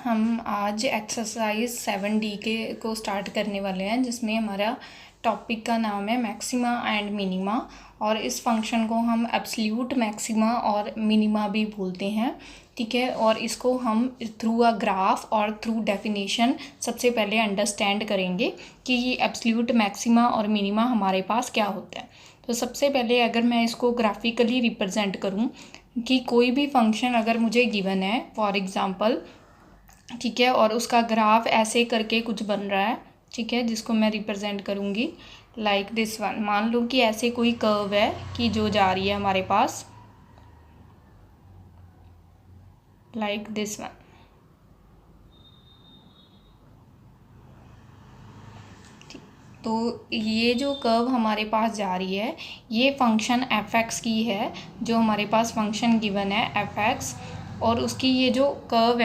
हम आज exercise 7D के को स्टार्ट करने वाले हैं, जिसमें हमारा टॉपिक का नाम है मैक्सिमा एंड मिनिमा। और इस फंक्शन को हम एब्सोल्यूट मैक्सिमा और मिनिमा भी बोलते हैं, ठीक है। और इसको हम थ्रू अ ग्राफ और थ्रू डेफिनेशन सबसे पहले अंडरस्टैंड करेंगे कि ये एब्सोल्यूट मैक्सिमा और मिनिमा हमारे पास क्या होता है। तो सबसे पहले अगर मैं इसको ग्राफिकली रिप्रेजेंट करूँ कि कोई भी फंक्शन अगर मुझे गिवन है, फॉर एग्ज़ाम्पल, ठीक है, और उसका ग्राफ ऐसे करके कुछ बन रहा है, ठीक है, जिसको मैं रिप्रेजेंट करूँगी लाइक दिस वन। मान लो कि ऐसे कोई कर्व है कि जो जा रही है हमारे पास लाइक दिस वन। तो ये जो कर्व हमारे पास जा रही है, ये फंक्शन एफ एक्स की है, जो हमारे पास फंक्शन गिवन है एफ एक्स। और उसकी ये जो कर्व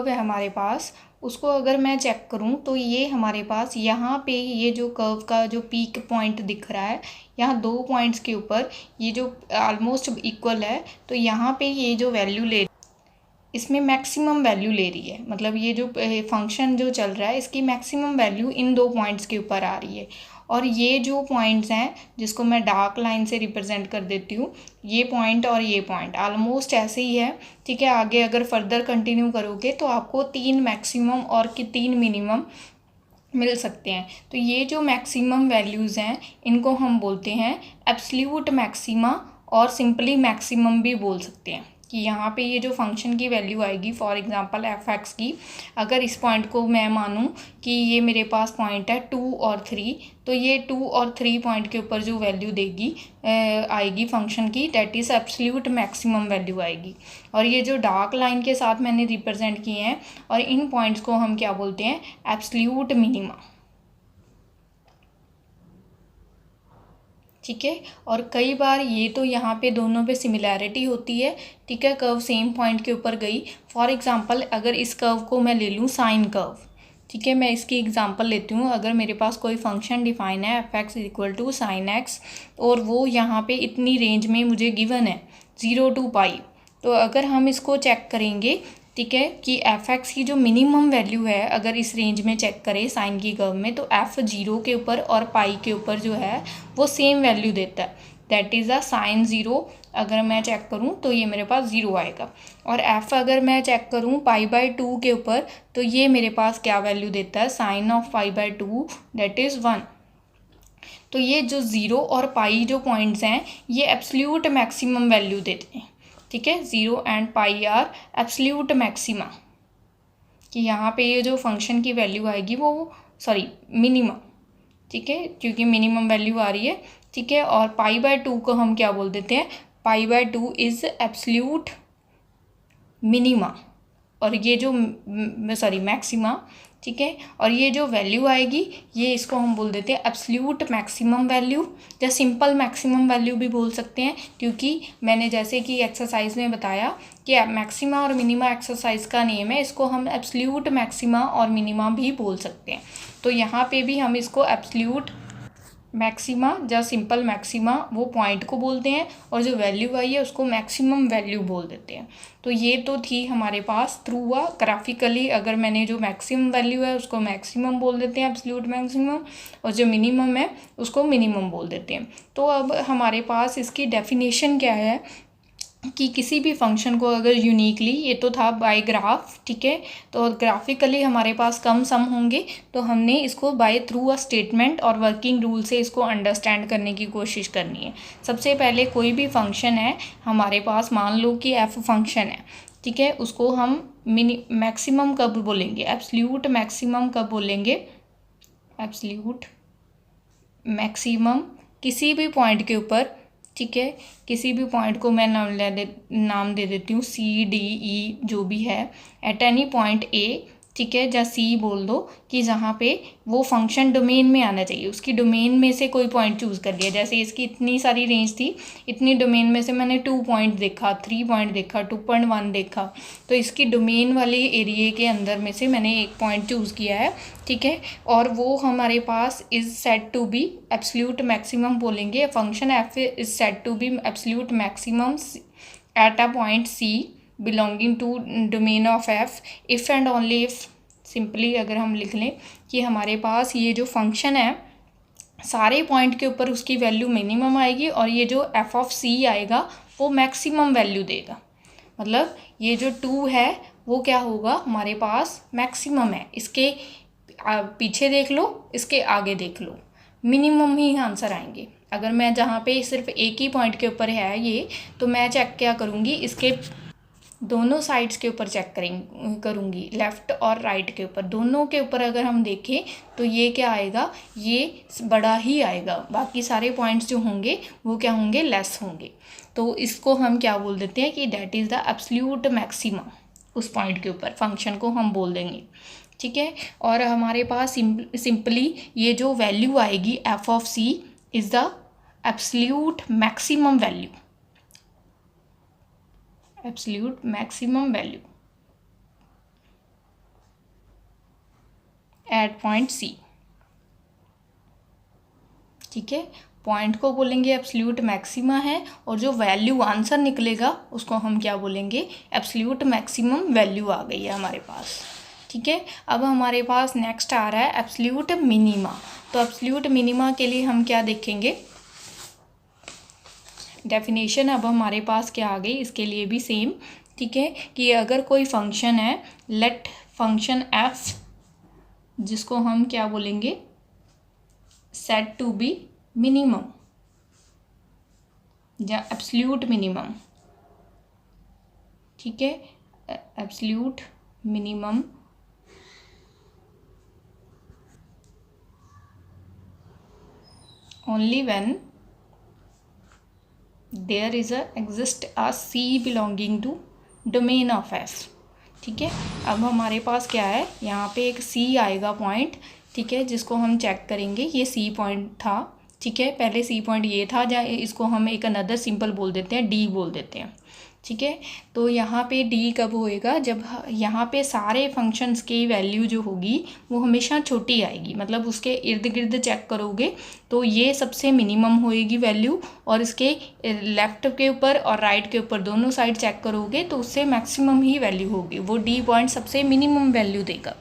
है हमारे पास, उसको अगर मैं चेक करूं तो ये हमारे पास यहाँ पे ये जो कर्व का जो पीक पॉइंट दिख रहा है, यहाँ 2 पॉइंट्स के ऊपर ये जो ऑलमोस्ट इक्वल है, तो यहाँ पे ये जो वैल्यू इसमें मैक्सिमम वैल्यू ले रही है। मतलब ये जो फंक्शन जो चल रहा है, इसकी मैक्सिमम वैल्यू इन 2 पॉइंट्स के ऊपर आ रही है। और ये जो पॉइंट्स हैं, जिसको मैं डार्क लाइन से रिप्रेजेंट कर देती हूँ, ये पॉइंट और ये पॉइंट ऑलमोस्ट ऐसे ही है, ठीक है। आगे अगर फर्दर कंटिन्यू करोगे तो आपको 3 मैक्सिमम और 3 मिनिमम मिल सकते हैं। तो ये जो मैक्सिमम वैल्यूज़ हैं, इनको हम बोलते हैं एब्सोल्यूट मैक्सिमा, और सिंपली मैक्सिमम भी बोल सकते हैं। कि यहाँ पे ये जो फंक्शन की वैल्यू आएगी, फॉर एग्जांपल एफ एक्स की, अगर इस पॉइंट को मैं मानूँ कि ये मेरे पास पॉइंट है 2 और 3, तो ये 2 और 3 पॉइंट के ऊपर जो वैल्यू देगी आएगी फंक्शन की, that is absolute maximum value आएगी। और ये जो डार्क लाइन के साथ मैंने रिप्रेजेंट किए हैं, और इन पॉइंट्स को हम क्या बोलते हैं, एब्सोल्यूट मिनिमा, ठीक है। और कई बार ये तो यहाँ पे दोनों पे सिमिलैरिटी होती है, ठीक है, कर्व सेम पॉइंट के ऊपर गई। फॉर एग्जांपल अगर इस कर्व को मैं ले लूँ साइन कर्व, ठीक है, मैं इसकी एग्जांपल लेती हूँ। अगर मेरे पास कोई फंक्शन डिफाइन है f x equal to sine x, और वो यहाँ पे इतनी रेंज में मुझे गिवन है 0 to पाई, तो अगर हम इसको चेक करेंगे, ठीक है, कि एफ एक्स की जो मिनिमम वैल्यू है, अगर इस रेंज में चेक करें साइन की कर्व में, तो एफ 0 के ऊपर और पाई के ऊपर जो है वो सेम वैल्यू देता है, दैट इज़ अ साइन 0। अगर मैं चेक करूं तो ये मेरे पास 0 आएगा। और एफ अगर मैं चेक करूं पाई/2 के ऊपर, तो ये मेरे पास क्या वैल्यू देता है, साइन ऑफ पाई/2, दैट इज़ 1। तो ये जो 0 और पाई जो पॉइंट्स हैं, ये एब्सोल्यूट मैक्सिमम वैल्यू देते हैं, ठीक है। 0 and pi are absolute maxima, कि यहाँ पे ये जो फंक्शन की वैल्यू आएगी वो मिनिमम, ठीक है, क्योंकि मिनिमम वैल्यू आ रही है, ठीक है। और पाई/2 को हम क्या बोल देते हैं, पाई/2 इज़ एब्सोल्यूट मिनिमा, और ये जो मैक्सिमा, ठीक है। और ये जो वैल्यू आएगी, ये इसको हम बोल देते हैं एब्सोल्यूट मैक्सिमम वैल्यू, या सिंपल मैक्सिमम वैल्यू भी बोल सकते हैं, क्योंकि मैंने जैसे कि एक्सरसाइज में बताया कि मैक्सिमा और मिनिमा एक्सरसाइज का नेम है, इसको हम एब्सोल्यूट मैक्सिमा और मिनिमा भी बोल सकते हैं। तो यहाँ पे भी हम इसको एब्सोल्यूट मैक्सिमा या सिंपल मैक्सिमा वो पॉइंट को बोलते हैं, और जो वैल्यू आई है उसको मैक्सिमम वैल्यू बोल देते हैं। तो ये तो थी हमारे पास थ्रू अ ग्राफिकली, अगर मैंने जो मैक्सिमम वैल्यू है उसको मैक्सिमम बोल देते हैं, एब्सोल्यूट मैक्सिमम, और जो मिनिमम है उसको मिनिमम बोल देते हैं। तो अब हमारे पास इसकी डेफिनेशन क्या है कि किसी भी फंक्शन को अगर यूनिकली, ये तो था बाय ग्राफ, ठीक है, तो ग्राफिकली हमारे पास कम सम होंगे, तो हमने इसको बाय थ्रू अ स्टेटमेंट और वर्किंग रूल से इसको अंडरस्टैंड करने की कोशिश करनी है। सबसे पहले कोई भी फंक्शन है हमारे पास, मान लो कि एफ फंक्शन है, ठीक है, उसको हम मैक्सिमम कब बोलेंगे, एब्सोल्यूट मैक्सिमम कब बोलेंगे, एब्सोल्यूट मैक्सिमम किसी भी पॉइंट के ऊपर, ठीक है। किसी भी पॉइंट को मैं नाम दे देती हूँ C, D, E जो भी है, एट एनी पॉइंट ए, ठीक है, या सी बोल दो, कि जहाँ पे वो फंक्शन डोमेन में आना चाहिए, उसकी डोमेन में से कोई पॉइंट चूज़ कर लिया। जैसे इसकी इतनी सारी रेंज थी, इतनी डोमेन में से मैंने 2 पॉइंट देखा, 3 पॉइंट देखा, 2.1 देखा, तो इसकी डोमेन वाले एरिए के अंदर में से मैंने एक पॉइंट चूज़ किया है, ठीक है। और वो हमारे पास is said to be absolute maximum बोलेंगे, function F is said to be absolute maximum at a point C, belonging to domain of F, if and only if, simply अगर हम लिख लें कि हमारे पास ये जो फंक्शन है सारे पॉइंट के ऊपर उसकी वैल्यू मिनिमम आएगी और ये जो एफ ऑफ सी आएगा वो मैक्सिमम वैल्यू देगा। मतलब ये जो 2 है वो क्या होगा, हमारे पास मैक्सिमम है। इसके पीछे देख लो, इसके आगे देख लो, मिनिमम ही आंसर आएंगे। अगर मैं जहाँ पे सिर्फ एक ही पॉइंट के ऊपर है ये, तो मैं चेक क्या करूँगी, इसके दोनों साइड्स के ऊपर चेक करूँगी, लेफ़्ट और राइट के ऊपर, दोनों के ऊपर अगर हम देखें तो ये क्या आएगा, ये बड़ा ही आएगा। बाकी सारे पॉइंट्स जो होंगे वो क्या होंगे, लेस होंगे। तो इसको हम क्या बोल देते हैं कि that is the absolute maximum, उस पॉइंट के ऊपर फंक्शन को हम बोल देंगे। ठीक है। और हमारे पास सिंपली ये जो वैल्यू आएगी f of c is the absolute maximum value, absolute maximum value at point c. ठीक है, पॉइंट को बोलेंगे एब्सोल्यूट मैक्सिमा है, और जो वैल्यू आंसर निकलेगा उसको हम क्या बोलेंगे, एब्सोल्यूट मैक्सिमम वैल्यू आ गई है हमारे पास। ठीक है। अब हमारे पास नेक्स्ट आ रहा है एब्सोल्यूट मिनिमा। तो एब्सोल्यूट मिनिमा के लिए हम क्या देखेंगे, डेफिनेशन अब हमारे पास क्या आ गई, इसके लिए भी सेम। ठीक है, कि अगर कोई फंक्शन है, लेट फंक्शन एफ, जिसको हम क्या बोलेंगे, सेट टू बी मिनिमम या एब्सोल्यूट मिनिमम। ठीक है, absolute minimum only when there is exist a C belonging to domain of F। ठीक है, अब हमारे पास क्या है, यहाँ पे एक C आएगा पॉइंट। ठीक है, जिसको हम चेक करेंगे, ये C पॉइंट था। ठीक है, पहले C पॉइंट ये था, या इसको हम एक अनदर सिंपल बोल देते हैं, D बोल देते हैं। ठीक है, तो यहाँ पे डी कब होएगा, जब यहाँ पे सारे फंक्शंस की वैल्यू जो होगी वो हमेशा छोटी आएगी। मतलब उसके इर्द गिर्द चेक करोगे तो ये सबसे मिनिमम होएगी वैल्यू, और इसके लेफ़्ट के ऊपर और राइट के ऊपर दोनों साइड चेक करोगे तो उससे मैक्सिमम ही वैल्यू होगी, वो डी पॉइंट सबसे मिनिमम वैल्यू देगा।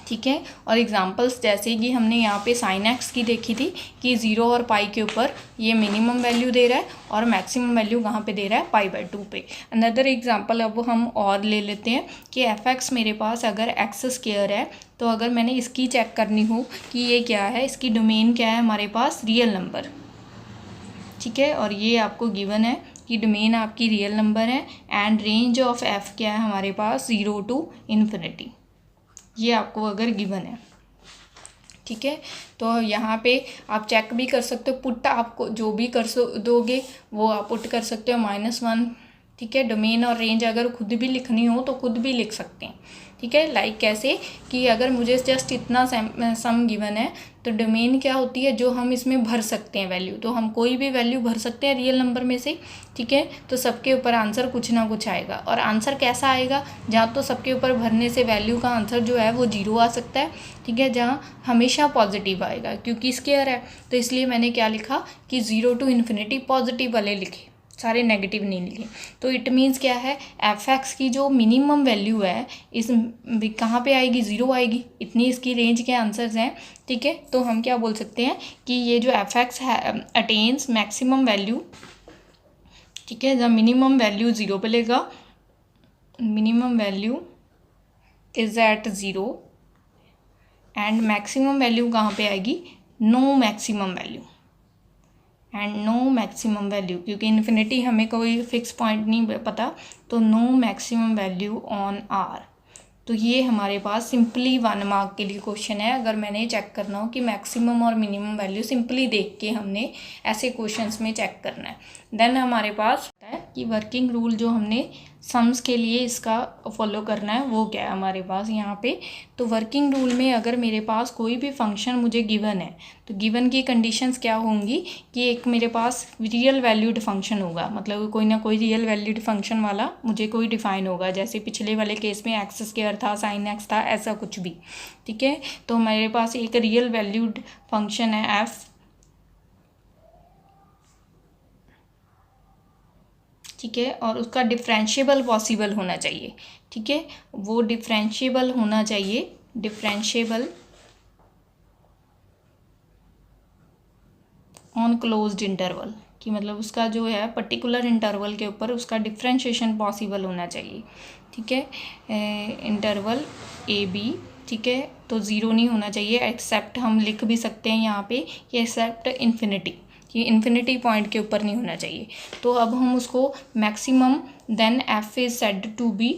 ठीक है, और एग्जांपल्स जैसे कि हमने यहाँ पे साइन एक्स की देखी थी कि 0 और पाई के ऊपर ये मिनिमम वैल्यू दे रहा है और मैक्सिमम वैल्यू कहाँ पे दे रहा है, π/2 पे। अनदर एग्जांपल अब हम और ले लेते हैं कि एफ एक्स मेरे पास अगर एक्स स्क्वायर है, तो अगर मैंने इसकी चेक करनी हो कि ये क्या है, इसकी डोमेन क्या है, हमारे पास रियल नंबर। ठीक है, और ये आपको गिवन है कि डोमेन आपकी रियल नंबर है, एंड रेंज ऑफ एफ क्या है हमारे पास, 0 to ∞। ये आपको अगर गिवन है। ठीक है, तो यहाँ पे आप चेक भी कर सकते हो, पुट आपको जो भी कर दोगे वो आप पुट कर सकते हो -1। ठीक है, डोमेन और रेंज अगर खुद भी लिखनी हो तो खुद भी लिख सकते हैं। ठीक है, लाइक कैसे कि अगर मुझे जस्ट इतना सम गिवन है, तो डोमेन क्या होती है, जो हम इसमें भर सकते हैं वैल्यू, तो हम कोई भी वैल्यू भर सकते हैं रियल नंबर में से। ठीक है, तो सबके ऊपर आंसर कुछ ना कुछ आएगा, और आंसर कैसा आएगा, जहाँ तो सबके ऊपर भरने से वैल्यू का आंसर जो है वो 0 आ सकता है। ठीक है, जहाँ हमेशा पॉजिटिव आएगा, क्योंकि स्क्वायर है तो इसलिए मैंने क्या लिखा कि 0 to ∞ पॉजिटिव वाले लिखे, सारे नेगेटिव नहीं लिखे। तो इट मीन्स क्या है, एफ एक्स की जो मिनिमम वैल्यू है इस कहाँ पे आएगी, 0 आएगी। इतनी इसकी रेंज के आंसर्स हैं। ठीक है, तो हम क्या बोल सकते हैं कि ये जो एफ एक्स है अटेन्स मैक्सिमम वैल्यू। ठीक है, जब मिनिमम वैल्यू 0 पे लेगा, minimum value is at 0 and maximum value कहाँ पे आएगी, no maximum value, and no maximum value, क्योंकि इन्फिनिटी हमें कोई फिक्स पॉइंट नहीं पता, तो no maximum value on R. तो ये हमारे पास सिंपली 1 मार्क के लिए क्वेश्चन है। अगर मैंने चेक करना हो कि मैक्सिमम और मिनिमम वैल्यू, सिंपली देख के हमने ऐसे क्वेश्चंस में चेक करना है। देन हमारे पास है कि वर्किंग रूल जो हमने सम्स के लिए इसका फॉलो करना है वो क्या है हमारे पास यहाँ पे। तो वर्किंग रूल में अगर मेरे पास कोई भी फंक्शन मुझे गिवन है, तो गिवन की कंडीशंस क्या होंगी कि एक मेरे पास रियल वैल्यूड फंक्शन होगा, मतलब कोई ना कोई रियल वैल्यूड फंक्शन वाला मुझे कोई डिफाइन होगा, जैसे पिछले वाले केस में एक्स स्क्वायर था, साइन एक्स था, ऐसा कुछ भी। ठीक है, तो मेरे पास एक रियल वैल्यूड फंक्शन है एफ। ठीक है, और उसका डिफरेंशिएबल पॉसिबल होना चाहिए, ठीक है, वो डिफरेंशिएबल होना चाहिए, डिफरेंशिएबल ऑन क्लोज्ड इंटरवल, कि मतलब उसका जो है पर्टिकुलर इंटरवल के ऊपर उसका डिफ्रेंशिएशन पॉसिबल होना चाहिए, ठीक है, इंटरवल ए बी, ठीक है, तो ज़ीरो नहीं होना चाहिए, एक्सेप्ट हम लिख भी सकते हैं यहाँ पे कि एक्सेप्ट इन्फिनिटी, कि इन्फिनिटी पॉइंट के ऊपर नहीं होना चाहिए। तो अब हम उसको maximum then f is said to be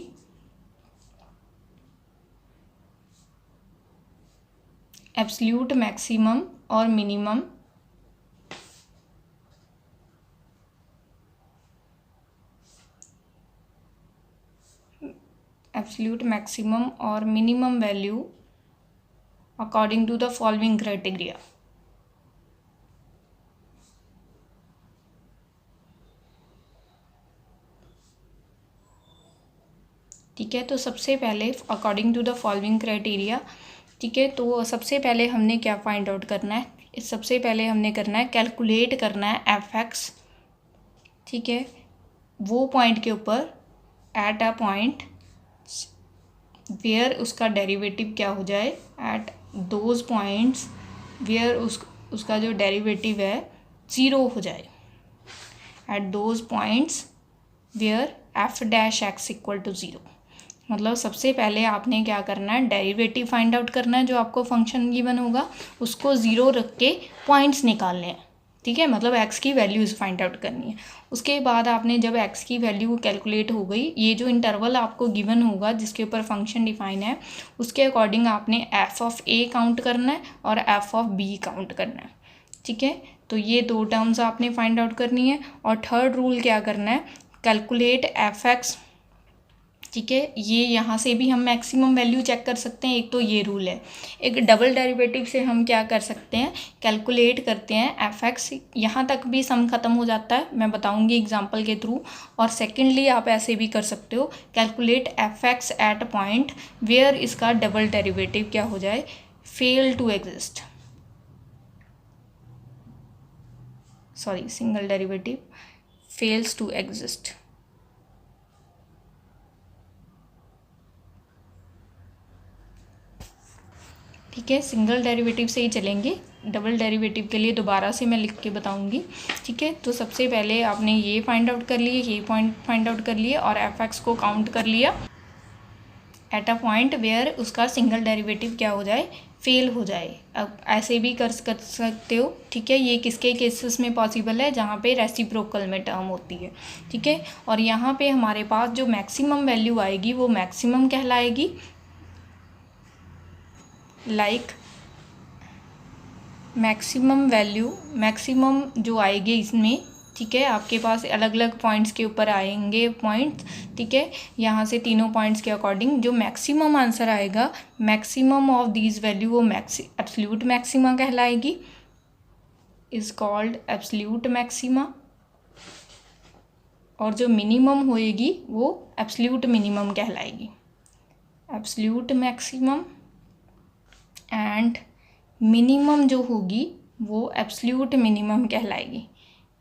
absolute maximum और minimum absolute maximum or minimum value according to the following criteria। ठीक है, तो सबसे पहले according to the following criteria, ठीक है, तो सबसे पहले हमने क्या फाइंड आउट करना है, सबसे पहले हमने करना है कैलकुलेट करना है एफ एक्स, ठीक है, वो पॉइंट के ऊपर एट अ पॉइंट वेयर उसका डेरिवेटिव क्या हो जाए, एट दोज पॉइंट्स वेयर उसका जो डेरिवेटिव है ज़ीरो हो जाए, at those points where f dash x equal to zero. मतलब सबसे पहले आपने क्या करना है, डेरिवेटिव फाइंड आउट करना है, जो आपको फंक्शन गिवन होगा उसको ज़ीरो रख के पॉइंट्स निकालने हैं, ठीक है, मतलब एक्स की वैल्यूज़ फाइंड आउट करनी है। उसके बाद आपने जब एक्स की वैल्यू कैलकुलेट हो गई, ये जो इंटरवल आपको गिवन होगा जिसके ऊपर फंक्शन डिफाइन है उसके अकॉर्डिंग आपने एफ ऑफ ए काउंट करना है और एफ ऑफ बी काउंट करना है, ठीक है, तो ये दो टर्म्स आपने फाइंड आउट करनी है। और थर्ड रूल क्या करना है, कैलकुलेट एफ एक्स, ठीक है, ये यहाँ से भी हम मैक्सिमम वैल्यू चेक कर सकते हैं, एक तो ये रूल है। एक डबल डेरिवेटिव से हम क्या कर सकते हैं, कैलकुलेट करते हैं एफ एक्स, यहाँ तक भी सम ख़त्म हो जाता है, मैं बताऊँगी एग्जांपल के थ्रू। और सेकेंडली आप ऐसे भी कर सकते हो, calculate f x at point where इसका डबल डेरिवेटिव क्या हो जाए, fail to exist, sorry single derivative fails to exist. ठीक है, सिंगल डेरिवेटिव से ही चलेंगे, डबल डेरिवेटिव के लिए दोबारा से मैं लिख के बताऊंगी, ठीक है। तो सबसे पहले आपने ये फाइंड आउट कर लिए, ये पॉइंट फाइंड आउट कर लिए और एफ एक्स को काउंट कर लिया एट अ पॉइंट वेयर उसका सिंगल डेरिवेटिव क्या हो जाए, फेल हो जाए। अब ऐसे भी कर सकते हो, ठीक है, ये किसके केसेस में पॉसिबल है, जहाँ पे रेसिप्रोकल में टर्म होती है, ठीक है। और यहाँ पे हमारे पास जो मैक्सिमम वैल्यू आएगी वो मैक्सिमम कहलाएगी, लाइक मैक्सिमम वैल्यू, मैक्सिमम जो आएगी इसमें, ठीक है, आपके पास अलग अलग पॉइंट्स के ऊपर आएंगे पॉइंट्स, ठीक है, यहाँ से तीनों पॉइंट्स के अकॉर्डिंग जो मैक्सिमम आंसर आएगा, मैक्सिमम ऑफ दीज वैल्यू वो एब्सोल्यूट मैक्सिमा कहलाएगी, इज कॉल्ड एब्सोल्यूट मैक्सिमा। और जो मिनिमम होएगी वो एब्सोल्यूट मिनिमम कहलाएगी, एब्सोल्यूट मैक्सिमम। एंड मिनिमम जो होगी वो एब्सोल्यूट मिनिमम कहलाएगी,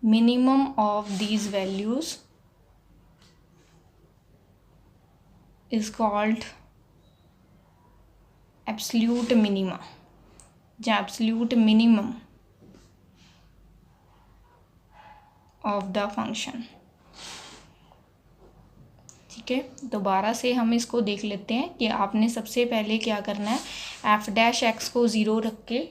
minimum of these values is called absolute minima, या absolute minimum of the function, ठीक है। दोबारा से हम इसको देख लेते हैं कि आपने सबसे पहले क्या करना है, एफ डैश एक्स को ज़ीरो रख के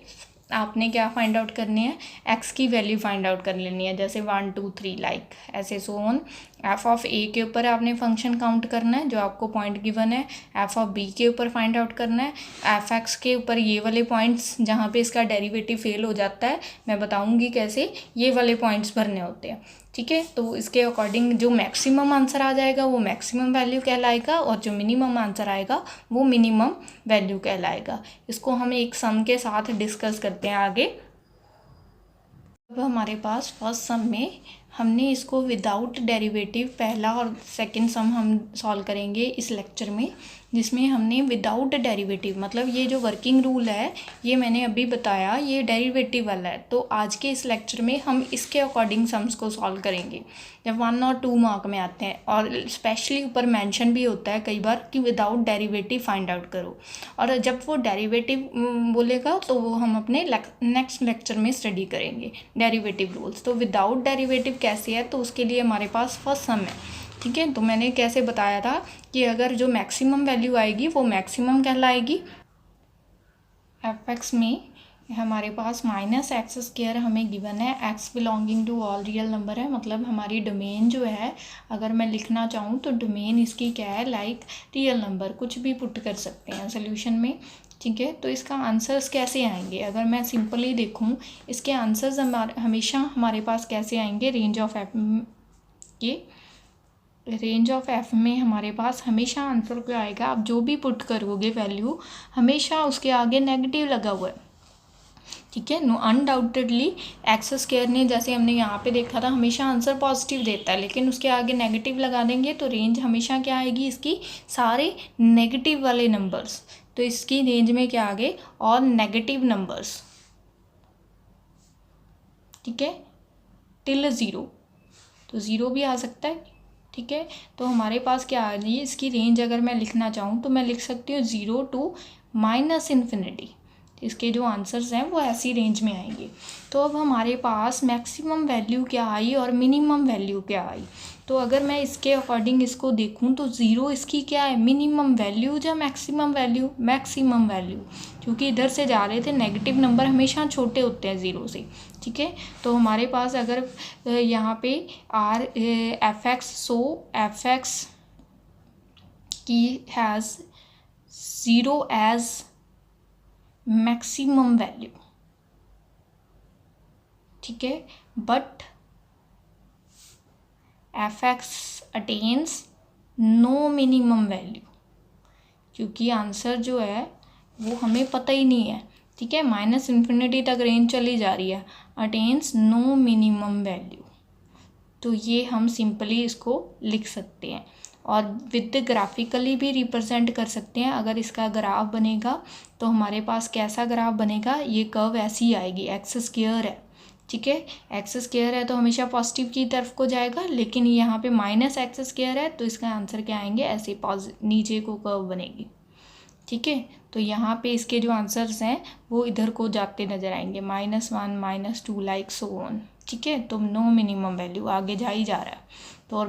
आपने क्या फाइंड आउट करनी है, एक्स की वैल्यू फाइंड आउट कर लेनी है, जैसे 1 2 3 लाइक ऐसे सो ऑन। एफ ऑफ ए के ऊपर आपने फंक्शन काउंट करना है जो आपको पॉइंट गिवन है, एफ ऑफ बी के ऊपर फाइंड आउट करना है, एफ एक्स के ऊपर ये वाले पॉइंट्स जहाँ पे इसका डेरिवेटिव फेल हो जाता है, मैं बताऊँगी कैसे ये वाले पॉइंट्स भरने होते हैं, ठीक है। तो इसके अकॉर्डिंग जो मैक्सिमम आंसर आ जाएगा वो मैक्सिमम वैल्यू कहलाएगा और जो मिनिमम आंसर आएगा वो मिनिमम वैल्यू कहलाएगा। इसको हम एक सम के साथ डिस्कस करते हैं आगे। अब हमारे पास फर्स्ट सम में हमने इसको विदाउट डेरिवेटिव पहला और सेकंड सम हम सॉल्व करेंगे इस लेक्चर में, जिसमें हमने विदाउट डेरिवेटिव, मतलब ये जो वर्किंग रूल है ये मैंने अभी बताया, ये डेरिवेटिव वाला है। तो आज के इस लेक्चर में हम इसके अकॉर्डिंग सम्स को सॉल्व करेंगे जब 1 और 2 मार्क में आते हैं, और स्पेशली ऊपर मेंशन भी होता है कई बार कि विदाउट डेरिवेटिव फाइंड आउट करो, और जब वो डेरिवेटिव बोलेगा तो वो हम अपने नेक्स्ट लेक्चर में स्टडी करेंगे डेरिवेटिव रूल्स। तो विदाउट डेरिवेटिव कैसे है, तो उसके लिए हमारे पास फर्स्ट सम है, ठीक है। तो मैंने कैसे बताया था कि अगर जो मैक्सिमम वैल्यू आएगी वो मैक्सिमम कहलाएगी। एफ में हमारे पास -x² हमें गिवन है, x belonging to all real number है, मतलब हमारी डोमेन जो है, अगर मैं लिखना चाहूँ तो डोमेन इसकी क्या है, लाइक रियल नंबर, कुछ भी पुट कर सकते हैं सोल्यूशन में, ठीक है। तो इसका आंसर्स कैसे आएंगे, अगर मैं सिंपली देखूँ इसके आंसर्स हमेशा हमारे पास कैसे आएंगे, रेंज ऑफ एफ के रेंज ऑफ एफ में हमारे पास हमेशा आंसर क्या आएगा, आप जो भी पुट करोगे वैल्यू हमेशा उसके आगे नेगेटिव लगा हुआ है, ठीक है। नो अनडाउटेडली x² ने, जैसे हमने यहाँ पे देखा था, हमेशा आंसर पॉजिटिव देता है, लेकिन उसके आगे नेगेटिव लगा देंगे तो रेंज हमेशा क्या आएगी इसकी, सारे नेगेटिव वाले नंबर्स। तो इसकी रेंज में क्या आ गए, और नेगेटिव नंबर्स, ठीक है, टिल 0, तो 0 भी आ सकता है, ठीक है। तो हमारे पास क्या आ रही है इसकी रेंज, अगर मैं लिखना चाहूँ तो मैं लिख सकती हूँ 0 to -∞। इसके जो आंसर्स हैं वो ऐसी रेंज में आएंगे। तो अब हमारे पास मैक्सिमम वैल्यू क्या आई और मिनिमम वैल्यू क्या आई, तो अगर मैं इसके अकॉर्डिंग इसको देखूं तो 0 इसकी क्या है, मिनिमम वैल्यू या मैक्सिमम वैल्यू, मैक्सिमम वैल्यू, क्योंकि इधर से जा रहे थे, नेगेटिव नंबर हमेशा छोटे होते हैं 0 से, ठीक है। तो हमारे पास अगर यहाँ पे f(x), सो f(x) की हैज़ 0 एज मैक्सिमम वैल्यू, ठीक है, but f(x) attains no minimum value, क्योंकि आंसर जो है वो हमें पता ही नहीं है, ठीक है, -∞ तक रेंज चली जा रही है, अटेन्स नो मिनिमम वैल्यू। तो ये हम सिंपली इसको लिख सकते हैं, और विद ग्राफिकली भी रिप्रेजेंट कर सकते हैं। अगर इसका ग्राफ बनेगा तो हमारे पास कैसा ग्राफ बनेगा, ये कर्व ऐसी आएगी, x² है, ठीक है, x² है तो हमेशा पॉजिटिव की तरफ को जाएगा, लेकिन यहाँ पे -x² है तो इसका आंसर क्या आएंगे, ऐसे नीचे को कर्व बनेगी, ठीक है। तो यहाँ पे इसके जो आंसर्स हैं वो इधर को जाते नजर आएंगे, -1 -2 लाइक सो ऑन, ठीक है। तो नो मिनिमम वैल्यू आगे जा ही जा रहा है, तो और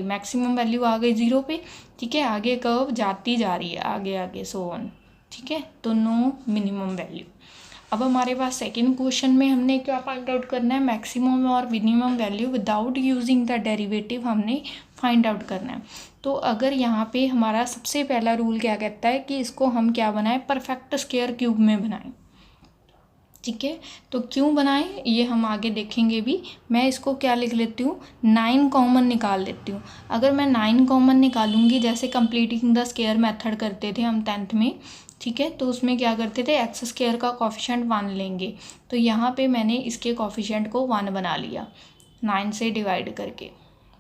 मैक्सिमम वैल्यू आ गई 0 पे, ठीक है, आगे कर्व जाती जा रही है, आगे आगे सो ऑन, ठीक है। तो नो मिनिमम वैल्यू। अब हमारे पास सेकंड क्वेश्चन में हमने क्या फाइंड आउट करना है, मैक्सिमम और minimum value without using the derivative हमने फाइंड आउट करना है। तो अगर यहाँ पे हमारा सबसे पहला रूल क्या कहता है कि इसको हम क्या बनाएं, परफेक्ट स्क्वायर क्यूब में बनाएं, ठीक है। तो क्यों बनाएं ये हम आगे देखेंगे भी। मैं इसको क्या लिख लेती हूँ, 9 कॉमन निकाल लेती हूँ। अगर मैं 9 कॉमन निकालूंगी, जैसे कंप्लीटिंग द स्क्वायर मेथड करते थे हम 10th में, ठीक है, तो उसमें क्या करते थे, x² का कॉफिशेंट 1 लेंगे, तो यहाँ पे मैंने इसके कॉफिशेंट को 1 बना लिया 9 से डिवाइड करके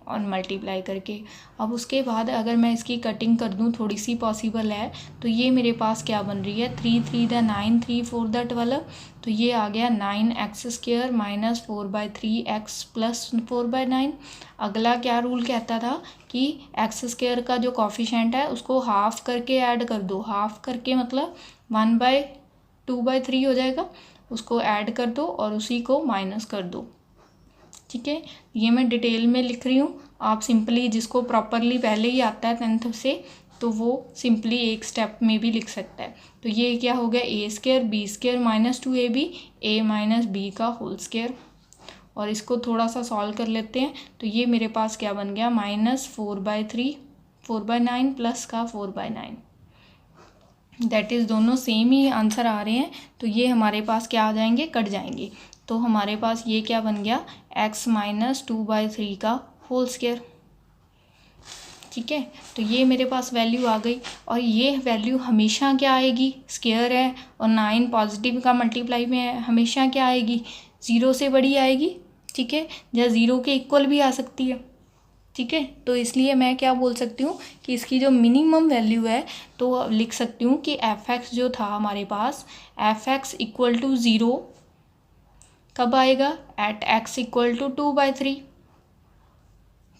और मल्टीप्लाई करके। अब उसके बाद अगर मैं इसकी कटिंग कर दूं, थोड़ी सी पॉसिबल है, तो ये मेरे पास क्या बन रही है, 3 3 द 9, 3 4 द 12, तो ये आ गया 9x² - 4/3x + 4/9। अगला क्या रूल कहता था कि x² का जो कॉफिशेंट है उसको हाफ करके ऐड कर दो, हाफ करके मतलब 1/2/3 हो जाएगा, उसको ऐड कर दो और उसी को माइनस कर दो, ठीक है। ये मैं डिटेल में लिख रही हूँ, आप सिंपली जिसको प्रॉपरली पहले ही आता है 10th से, तो वो सिंपली एक स्टेप में भी लिख सकता है। तो ये क्या हो गया, a² b² - 2ab a - b का होल स्क्वायर, और इसको थोड़ा सा सॉल्व कर लेते हैं। तो ये मेरे पास क्या बन गया, -4/3 4/9 प्लस का 4/9, दैट इज़ दोनों सेम ही आंसर आ रहे हैं, तो ये हमारे पास क्या आ जाएंगे, कट जाएंगे। तो हमारे पास ये क्या बन गया, x - 2/3 का होल स्क्वायर, ठीक है। तो ये मेरे पास वैल्यू आ गई, और ये वैल्यू हमेशा क्या आएगी, स्क्वायर है और 9 पॉजिटिव का मल्टीप्लाई में है, हमेशा क्या आएगी, 0 से बड़ी आएगी, ठीक है, या 0 के इक्वल भी आ सकती है, ठीक है। तो इसलिए मैं क्या बोल सकती हूँ कि इसकी जो मिनिमम वैल्यू है तो लिख सकती हूँ कि एफ एक्स जो था हमारे पास, एफ एक्स इक्वल टू 0 कब आएगा, एट एक्स इक्वल टू 2/3।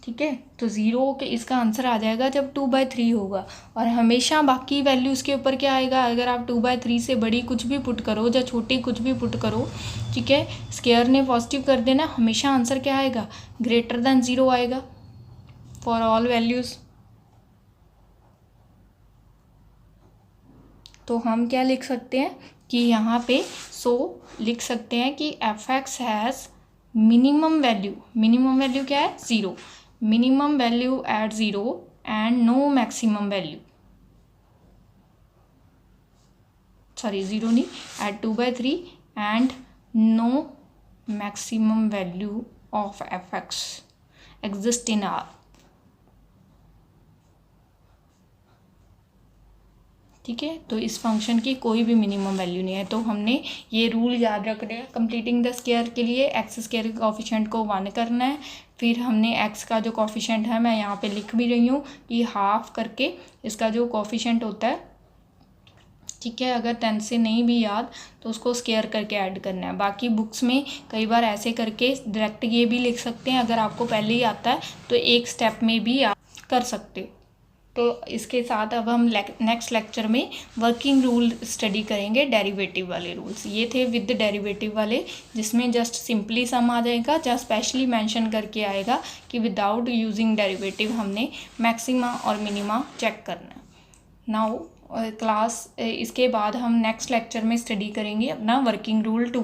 ठीक है, तो 0 के इसका आंसर आ जाएगा जब 2/3 होगा। और हमेशा बाकी वैल्यूज़ के ऊपर क्या आएगा, अगर आप 2/3 से बड़ी कुछ भी पुट करो या छोटी कुछ भी पुट करो, ठीक है, स्केयर ने पॉजिटिव कर देना, हमेशा आंसर क्या आएगा, ग्रेटर देन 0 आएगा फॉर ऑल वैल्यूज़। तो हम क्या लिख सकते हैं कि यहाँ पे लिख सकते हैं कि f x has minimum value क्या है, 0, minimum value at 0 and no maximum value, sorry 0 नहीं, at 2/3 and no maximum value of f x exist in R. ठीक है, तो इस फंक्शन की कोई भी मिनिमम वैल्यू नहीं है। तो हमने ये रूल याद रखना है कंप्लीटिंग द स्क्वायर के लिए, एक्स स्क्वायर के कोफिशिएंट को 1 करना है। फिर हमने एक्स का जो कोफिशिएंट है, मैं यहाँ पे लिख भी रही हूँ कि हाफ करके इसका जो कोफिशिएंट होता है, ठीक है, अगर 10 से नहीं भी याद तो उसको स्क्वायर करके ऐड करना है। बाकी बुक्स में कई बार ऐसे करके डायरेक्ट ये भी लिख सकते हैं, अगर आपको पहले ही आता है तो एक स्टेप में भी आप कर सकते हो। तो इसके साथ अब हम नेक्स्ट लेक्चर में वर्किंग रूल स्टडी करेंगे, डेरिवेटिव वाले रूल्स। ये थे विद डेरिवेटिव वाले, जिसमें जस्ट सिंपली सम आ जाएगा, जहाँ स्पेशली मेंशन करके आएगा कि विदाउट यूजिंग डेरिवेटिव हमने मैक्सिमा और मिनिमा चेक करना है। नाउ क्लास इसके बाद हम नेक्स्ट लेक्चर में स्टडी करेंगे अपना वर्किंग रूल 2।